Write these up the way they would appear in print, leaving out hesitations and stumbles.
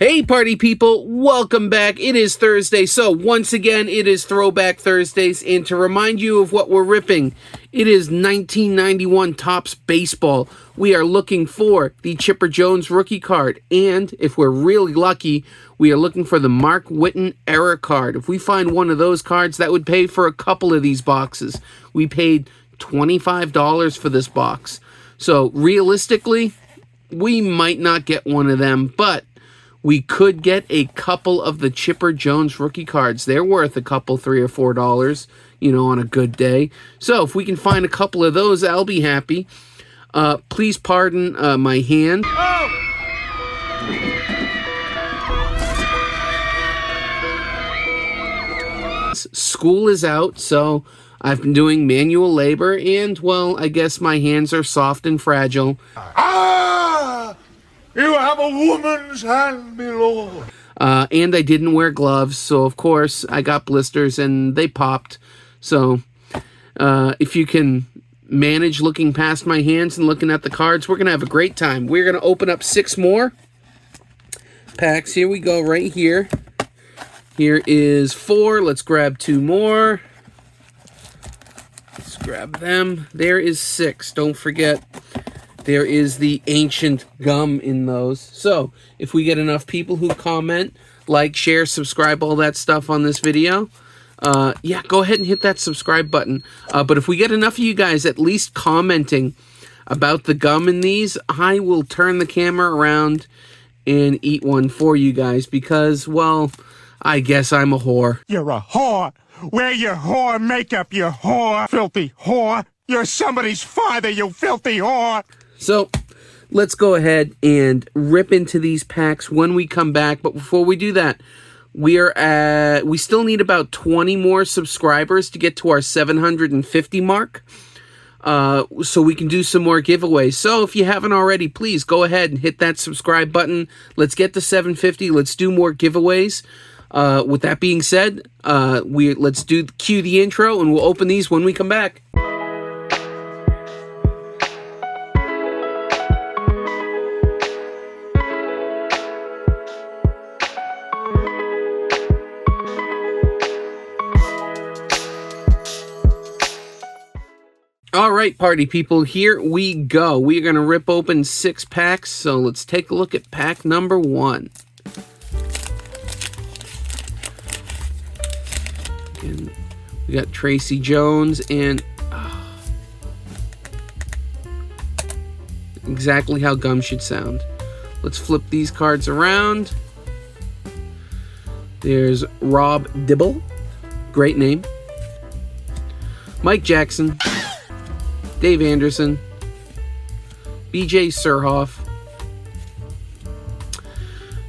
Hey party people, welcome back. It is Thursday, so once again it is Throwback Thursdays, and to remind you of what we're ripping, it is 1991 Topps Baseball. We are looking for the Chipper Jones rookie card, and if we're really lucky, we are looking for the Mark Whiten error card. If we find one of those cards, that would pay for a couple of these boxes. We paid $25 for this box. So realistically, we might not get one of them, but we could get a couple of the Chipper Jones rookie cards. They're worth a couple, $3 or $4, you know, on a good day. So if we can find a couple of those, I'll be happy. Please pardon my hand. Oh! School is out, so I've been doing manual labor, and, well, I guess my hands are soft and fragile. You have a woman's hand, my lord. And I didn't wear gloves, so of course I got blisters and they popped. So if you can manage looking past my hands and looking at the cards, we're going to have a great time. We're going to open up 6 more packs. Here we go, right here. Here is 4. Let's grab 2 more. Let's grab them. There is 6. Don't forget, there is the ancient gum in those. So, if we get enough people who comment, like, share, subscribe, all that stuff on this video, yeah, go ahead and hit that subscribe button. But if we get enough of you guys at least commenting about the gum in these, I will turn the camera around and eat one for you guys because, well, I guess I'm a whore. You're a whore. Wear your whore makeup, you whore. Filthy whore. You're somebody's father, you filthy whore. So, let's go ahead and rip into these packs when we come back. But before we do that, we still need about 20 more subscribers to get to our 750 mark. So we can do some more giveaways. So if you haven't already, please go ahead and hit that subscribe button. Let's get to 750. Let's do more giveaways. With that being said, let's cue the intro, and we'll open these when we come back. All right, party people, here we go. We're going to rip open 6 packs, so let's take a look at pack number 1. And we got Tracy Jones and exactly how gum should sound. Let's flip these cards around. There's Rob Dibble, great name. Mike Jackson, Dave Anderson, BJ Surhoff,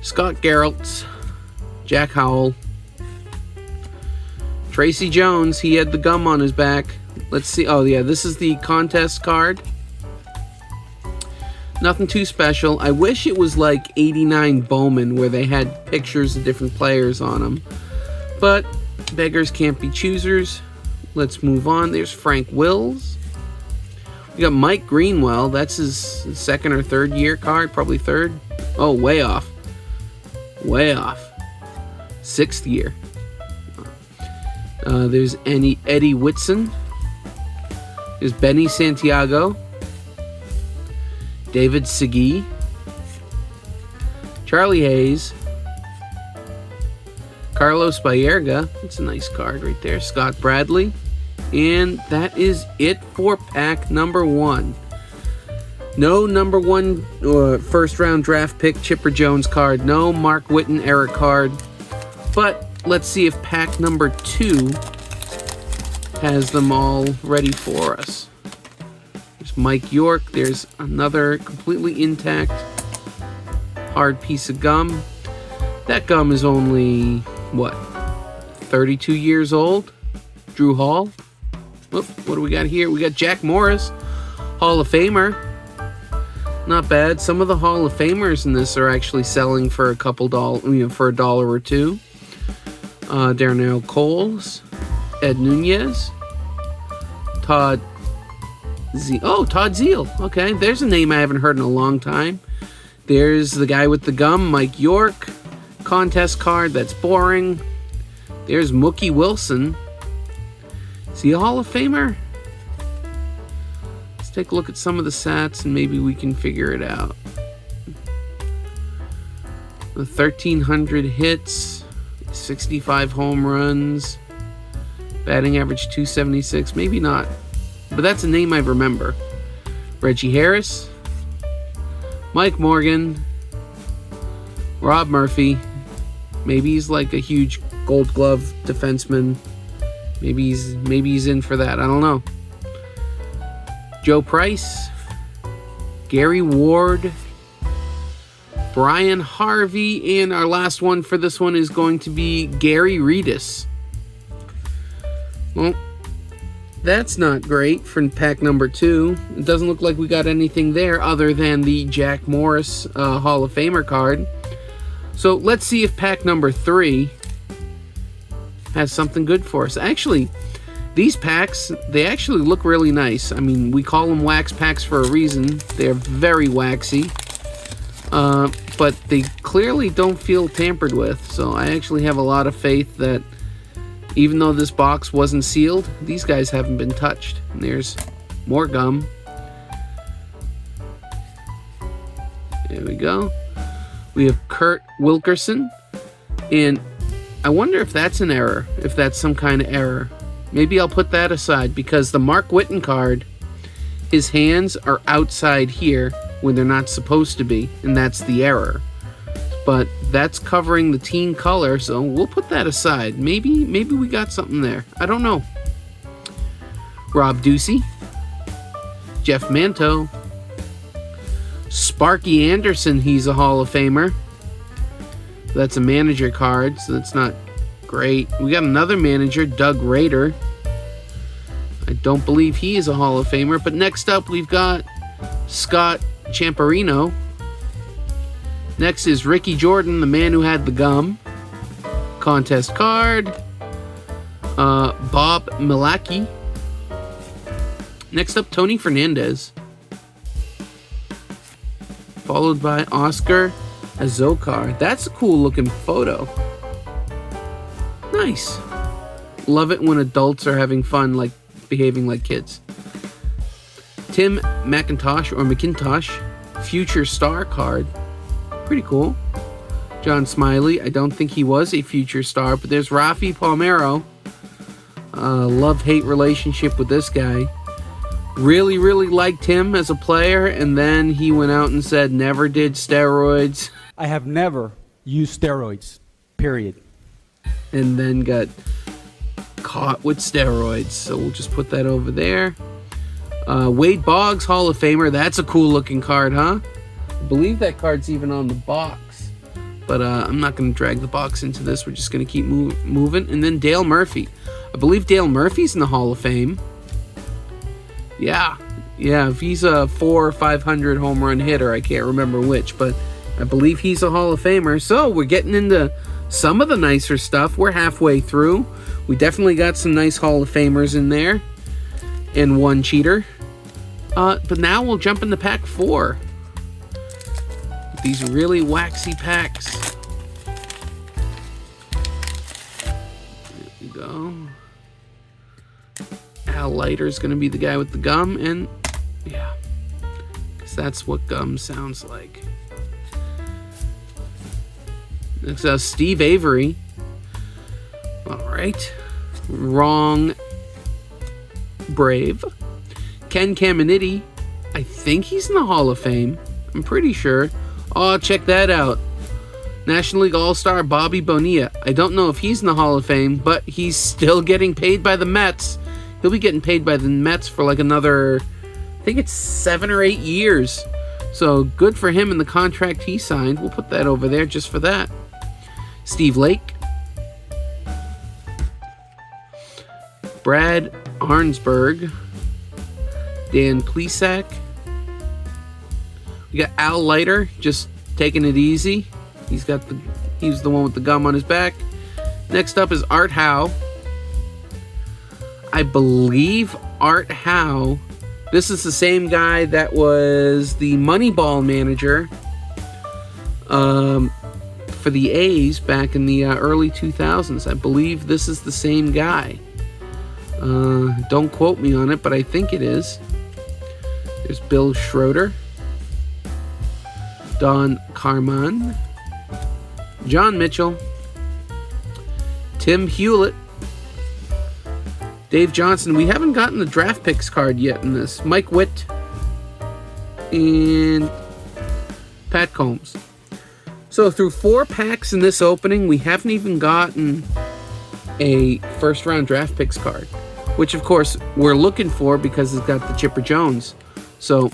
Scott Geraltz, Jack Howell, Tracy Jones, he had the gum on his back. Let's see, oh yeah, this is the contest card. Nothing too special. I wish it was like 89 Bowman where they had pictures of different players on them. But beggars can't be choosers. Let's move on. There's Frank Wills. We got Mike Greenwell. That's his 2nd or 3rd year card. Probably 3rd. Oh, way off. Way off. 6th year. There's Eddie Whitson. There's Benny Santiago. David Segui. Charlie Hayes. Carlos Baerga. That's a nice card right there. Scott Bradley. And that is it for pack number 1. No number 1 first round draft pick Chipper Jones card. No Mark Whiten error card. But let's see if pack number 2 has them all ready for us. There's Mike York. There's another completely intact hard piece of gum. That gum is only, what, 32 years old? Drew Hall. Oop, what do we got here? We got Jack Morris, Hall of Famer. Not bad. Some of the Hall of Famers in this are actually selling for a couple dollars, for $1 or $2. Darnell Coles, Ed Nunez, Todd Zeal. Okay, there's a name I haven't heard in a long time. There's the guy with the gum, Mike York. contest card. That's boring. There's Mookie Wilson. Is he a Hall of Famer? Let's take a look at some of the stats and maybe we can figure it out. The 1,300 hits, 65 home runs, batting average 276. Maybe not, but that's a name I remember. Reggie Harris, Mike Morgan, Rob Murphy. Maybe he's like a huge Gold Glove defenseman. Maybe he's in for that. I don't know. Joe Price, Gary Ward, Brian Harvey, and our last one for this one is going to be Gary Redus. Well, that's not great for pack number 2. It doesn't look like we got anything there other than the Jack Morris Hall of Famer card. So let's see if pack number 3 has something good for us. Actually, these packs, they actually look really nice. I mean, we call them wax packs for a reason. They're very waxy. But they clearly don't feel tampered with. So I actually have a lot of faith that even though this box wasn't sealed, these guys haven't been touched. And there's more gum. There we go. We have Kurt Wilkerson. And I wonder if that's an error, if that's some kind of error. Maybe I'll put that aside because the Mark Whitten card, his hands are outside here when they're not supposed to be, and that's the error. But that's covering the team color, so we'll put that aside. Maybe we got something there. I don't know. Rob Ducey, Jeff Manto, Sparky Anderson, he's a Hall of Famer. That's a manager card, so that's not great. We got another manager, Doug Rader. I don't believe he is a Hall of Famer, but next up we've got Scott Champerino. Next is Ricky Jordan, the man who had the gum. Contest card. Bob Milacki. Next up, Tony Fernandez. Followed by Oscar Azokar. That's a cool looking photo. Nice. Love it when adults are having fun, like behaving like kids. Tim McIntosh, future star card. Pretty cool. John Smiley, I don't think he was a future star, but there's Rafi Palmeiro. Love-hate relationship with this guy. Really liked him as a player, and then he went out and said never did steroids. I have never used steroids, period. And then got caught with steroids, so we'll just put that over there. Wade Boggs, Hall of Famer. That's a cool looking card, huh? I believe that card's even on the box, but I'm not going to drag the box into this. We're just going to keep moving. And then Dale Murphy. I believe Dale Murphy's in the Hall of Fame. Yeah, if he's a 400 or 500 home run hitter, I can't remember which, but I believe he's a Hall of Famer. So we're getting into some of the nicer stuff. We're halfway through. We definitely got some nice Hall of Famers in there, and one cheater. But now we'll jump into pack 4. These really waxy packs. There we go. Al Leiter's going to be the guy with the gum, and yeah, because that's what gum sounds like. Next up, Steve Avery. All right. Wrong. Brave. Ken Caminiti. I think he's in the Hall of Fame. I'm pretty sure. Oh, check that out. National League All-Star Bobby Bonilla. I don't know if he's in the Hall of Fame, but he's still getting paid by the Mets. He'll be getting paid by the Mets for like another, I think it's 7 or 8 years. So good for him in the contract he signed. We'll put that over there just for that. Steve Lake. Brad Arnsberg. Dan Plesac. We got Al Leiter just taking it easy. He's the one with the gum on his back. Next up is Art Howe. I believe Art Howe, this is the same guy that was the Moneyball manager for the A's back in the early 2000s. I believe this is the same guy. Don't quote me on it, but I think it is. There's Bill Schroeder, Don Carman, John Mitchell, Tim Hewlett, Dave Johnson. We haven't gotten the draft picks card yet in this. Mike Witt and Pat Combs. So through 4 packs in this opening, we haven't even gotten a first round draft picks card, which of course we're looking for because it's got the Chipper Jones. So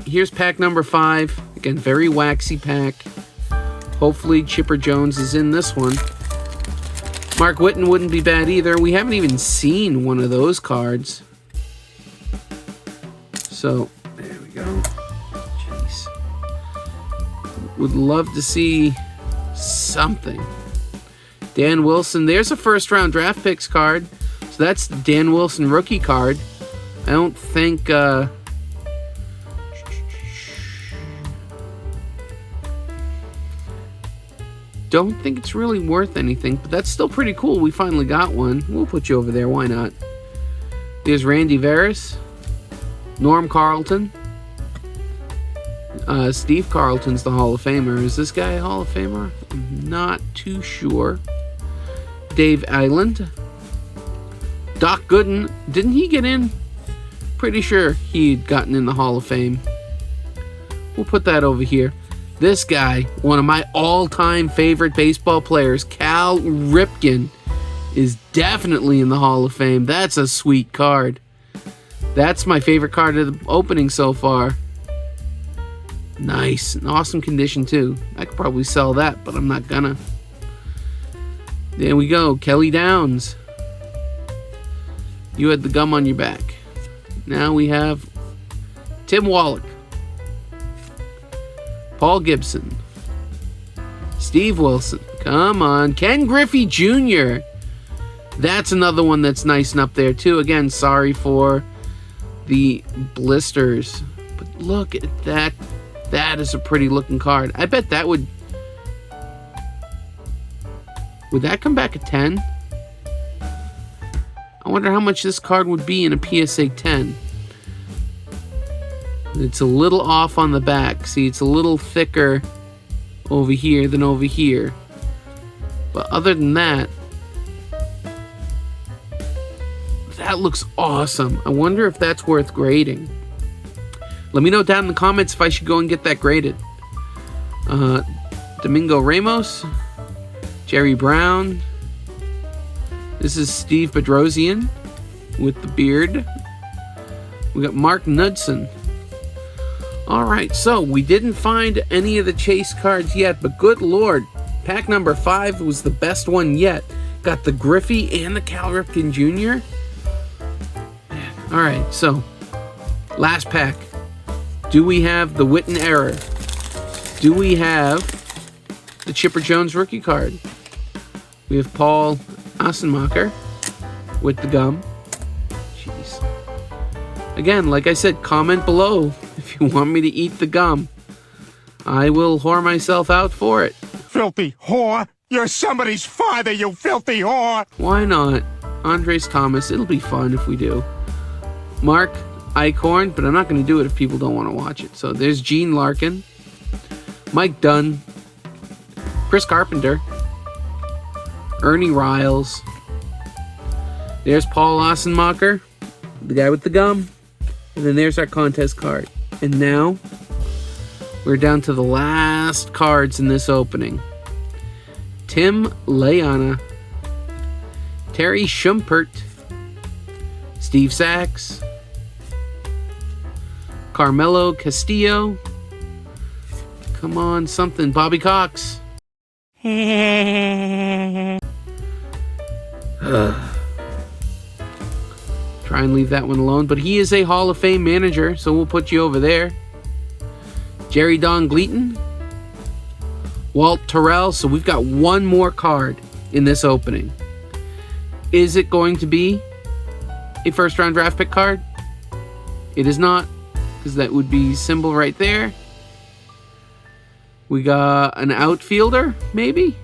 here's pack number 5. Again, very waxy pack. Hopefully Chipper Jones is in this one. Mark Whitten wouldn't be bad either. We haven't even seen one of those cards. So there we go. Jeez. Would love to see something. Dan Wilson. There's a first round draft picks card. So that's the Dan Wilson rookie card. I don't think it's really worth anything, but that's still pretty cool. We finally got one. We'll put you over there. Why not? There's Randy Veras, Norm Carlton. Steve Carlton's the Hall of Famer. Is this guy a Hall of Famer? I'm not too sure. Dave Island. Doc Gooden. Didn't he get in? Pretty sure he'd gotten in the Hall of Fame. We'll put that over here. This guy, one of my all-time favorite baseball players, Cal Ripken, is definitely in the Hall of Fame. That's a sweet card. That's my favorite card of the opening so far. Nice. In awesome condition, too. I could probably sell that, but I'm not gonna. There we go. Kelly Downs. You had the gum on your back. Now we have Tim Wallach, Paul Gibson, Steve Wilson. Come on. Ken Griffey Jr. That's another one that's nice and up there, too. Again, sorry for the blisters. But look at that. That is a pretty looking card. I bet that would... Would that come back at 10? I wonder how much this card would be in a PSA 10. It's a little off on the back. See, it's a little thicker over here than over here. But other than that, that looks awesome. I wonder if that's worth grading. Let me know down in the comments if I should go and get that graded. Domingo Ramos, Jerry Brown. This is Steve Bedrosian with the beard. We got Mark Knudsen. Alright, so we didn't find any of the chase cards yet, but good lord, pack number 5 was the best one yet. Got the Griffey and the Cal Ripken Jr. Alright, so last pack. Do we have the Witten error? Do we have the Chipper Jones rookie card? We have Paul Assenmacher with the gum. Jeez. Again, like I said, comment below if you want me to eat the gum. I will whore myself out for it. Filthy whore! You're somebody's father, you filthy whore! Why not? Andres Thomas. It'll be fun if we do. Mark Eichhorn, but I'm not going to do it if people don't want to watch it. So there's Gene Larkin, Mike Dunn, Chris Carpenter, Ernie Riles. There's Paul Assenmacher, the guy with the gum. And then there's our contest card. And now we're down to the last cards in this opening. Tim Layana, Terry Schumpert, Steve Sachs, Carmelo Castillo. Come on, something. Bobby Cox. Try and leave that one alone. But he is a Hall of Fame manager, so we'll put you over there. Jerry Don Gleaton. Walt Terrell. So we've got one more card in this opening. Is it going to be a first round draft pick card? It is not, because that would be symbol right there. We got an outfielder, maybe?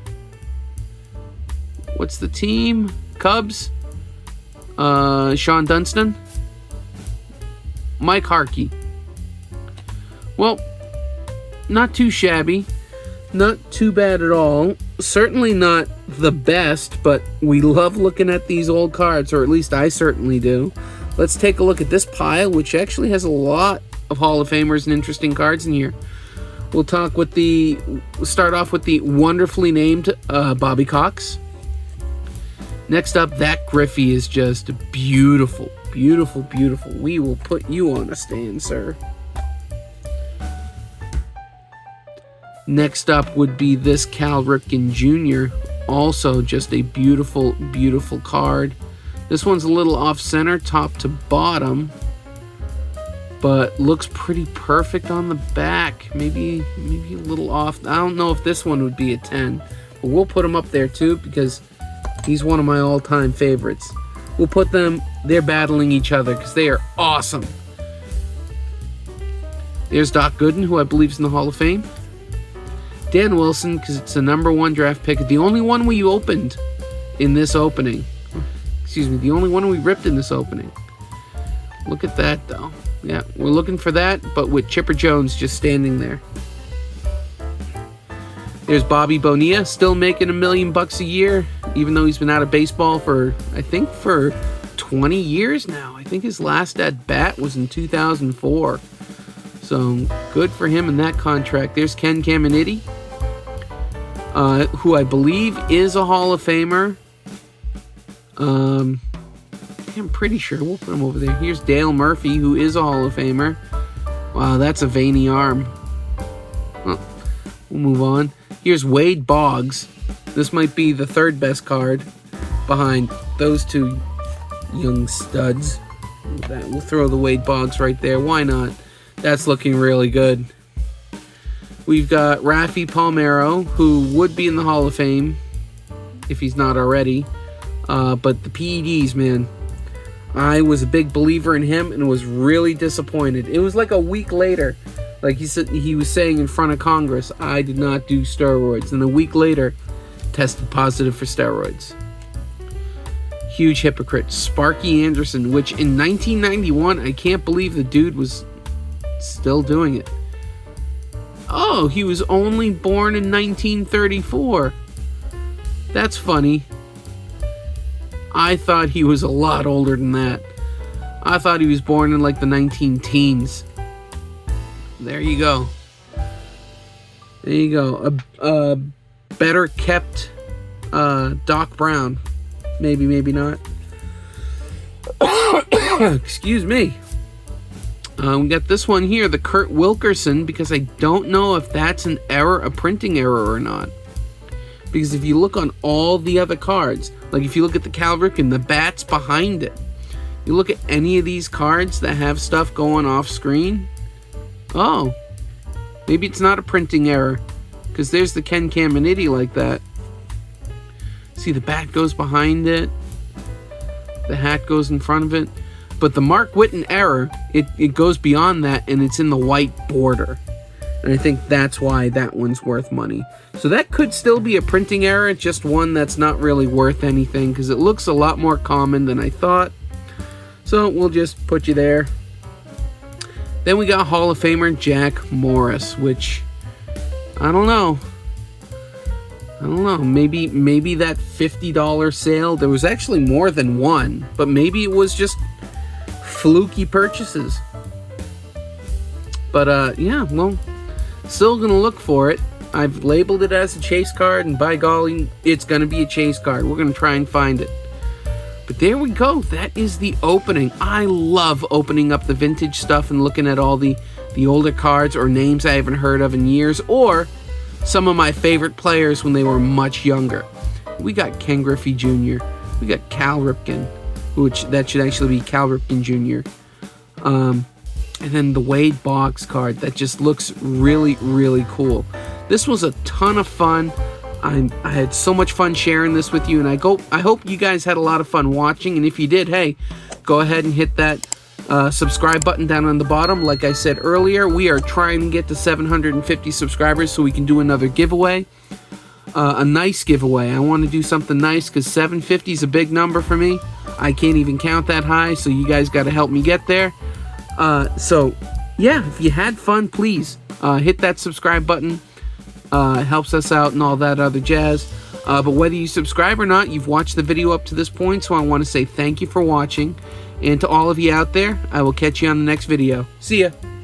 What's the team? Cubs? Sean Dunston? Mike Harkey. Well, not too shabby. Not too bad at all. Certainly not the best, but we love looking at these old cards, or at least I certainly do. Let's take a look at this pile, which actually has a lot of Hall of Famers and interesting cards in here. We'll start off with the wonderfully named Bobby Cox. Next up, that Griffey is just beautiful, beautiful, beautiful. We will put you on a stand, sir. Next up would be this Cal Ripken Jr. Also just a beautiful, beautiful card. This one's a little off-center, top to bottom, but looks pretty perfect on the back. Maybe a little off. I don't know if this one would be a 10, but we'll put him up there too because he's one of my all-time favorites. We'll put them, they're battling each other because they are awesome. There's Doc Gooden, who I believe is in the Hall of Fame. Dan Wilson, because it's the #1 draft pick. The only one we opened in this opening. Excuse me, the only one we ripped in this opening. Look at that, though. Yeah, we're looking for that, but with Chipper Jones just standing there. There's Bobby Bonilla, still making $1 million a year, even though he's been out of baseball for 20 years now. I think his last at bat was in 2004. So good for him in that contract. There's Ken Caminiti, who I believe is a Hall of Famer. I'm pretty sure. We'll put him over there. Here's Dale Murphy, who is a Hall of Famer. Wow, that's a veiny arm. Well, we'll move on. Here's Wade Boggs. This might be the third best card behind those two young studs. We'll throw the Wade Boggs right there. Why not? That's looking really good. We've got Rafi Palmeiro, who would be in the Hall of Fame if he's not already. But the PEDs, man, I was a big believer in him and was really disappointed. It was like a week later, like he was saying in front of Congress, I did not do steroids. And a week later, tested positive for steroids. Huge hypocrite. Sparky Anderson, which in 1991, I can't believe the dude was still doing it. Oh, he was only born in 1934. That's funny. I thought he was a lot older than that. I thought he was born in like the 19-teens. There you go. There you go. A better kept Doc Brown. Maybe, maybe not. Excuse me. We got this one here, the Kurt Wilkerson, because I don't know if that's an error, a printing error or not. Because if you look on all the other cards, like if you look at the Cal Ripken, the bat's behind it. You look at any of these cards that have stuff going off screen. Oh, maybe it's not a printing error. Because there's the Ken Caminiti like that. See, the bat goes behind it. The hat goes in front of it. But the Mark Whitten error, it goes beyond that, and it's in the white border. And I think that's why that one's worth money. So that could still be a printing error, just one that's not really worth anything, because it looks a lot more common than I thought. So we'll just put you there. Then we got Hall of Famer Jack Morris, which, I don't know. Maybe that $50 sale, there was actually more than one, but maybe it was just fluky purchases. But yeah, well, still gonna look for it. I've labeled it as a chase card, and by golly, it's gonna be a chase card. We're gonna try and find it. But there we go. That is the opening. I love opening up the vintage stuff and looking at all the older cards or names I haven't heard of in years, or some of my favorite players when they were much younger. We got Ken Griffey Jr. We got Cal Ripken, which that should actually be Cal Ripken Jr. And then the Wade Boggs card that just looks really, really cool. This was a ton of fun. I had so much fun sharing this with you, and I hope you guys had a lot of fun watching. And if you did, hey, go ahead and hit that Subscribe button down on the bottom. Like I said earlier, we are trying to get to 750 subscribers so we can do another giveaway. A nice giveaway. I want to do something nice because 750 is a big number for me. I can't even count that high, so you guys got to help me get there. So, yeah, if you had fun, please hit that subscribe button. It helps us out and all that other jazz. But whether you subscribe or not, you've watched the video up to this point, so I want to say thank you for watching. And to all of you out there, I will catch you on the next video. See ya!